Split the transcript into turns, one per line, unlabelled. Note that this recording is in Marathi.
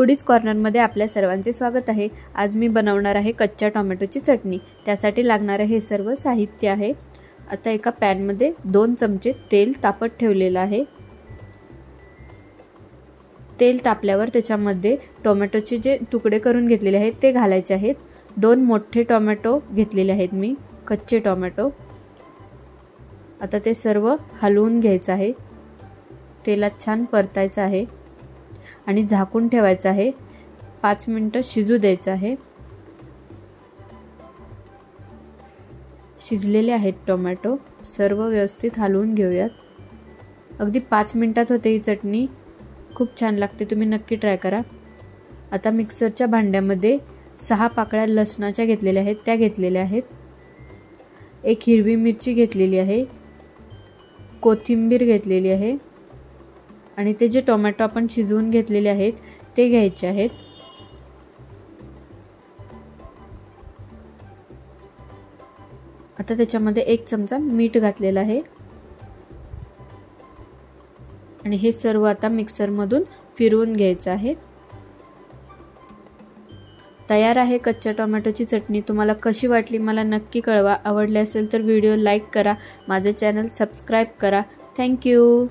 फूडीज कॉर्नरमध्ये आपल्या सर्वांचे स्वागत आहे। आज मी बनवणार आहे कच्च्या टोमॅटोची चटणी। त्यासाठी लागणारे हे सर्व साहित्य आहे। आता एका पॅन मध्ये 2 चमचे तेल तापत ठेवलेले आहे। तेल तापल्यावर त्याच्यामध्ये टोमॅटोचे जे तुकडे करून घेतलेले आहेत ते घालायचे आहेत। 2 मोठे टोमॅटो घेतलेले आहेत मी, कच्चे टोमॅटो। आता ते सर्व हलवून घ्यायचं आहे। तेलात छान परतायचं आहे आणि झाकून ठेवायचं आहे। 5 मिनिटे शिजू द्यायचं आहे। शिजलेले आहेत टोमॅटो, सर्व व्यवस्थित हलवून घेऊयात। अगदी 5 मिनिटात होते ही चटणी, खूप छान लागते, तुम्ही नक्की ट्राय करा। आता मिक्सरच्या भांड्यामध्ये 6 पाकळ्या लसणाच्या घेतलेल्या आहेत, त्या घेतलेल्या आहेत। 1 हिरवी मिरची घेतलेली आहे, कोथिंबीर घेतलेली आहे आणि ते जे टोमॅटो आपण शिजवून घेतलेले आहेत ते घ्यायचे आहेत। आता त्याच्यामध्ये 1 चमचा मीठ घातलेला आहे आणि हे सर्व आता मिक्सर मधून फिरवून घ्यायचं आहे। तयार आहे कच्च्या टोमॅटोची चटणी। तुम्हाला कशी वाटली मला नक्की कळवा। आवडले असेल तर व्हिडिओ लाईक करा, माझे चॅनल सबस्क्राइब करा। Thank you.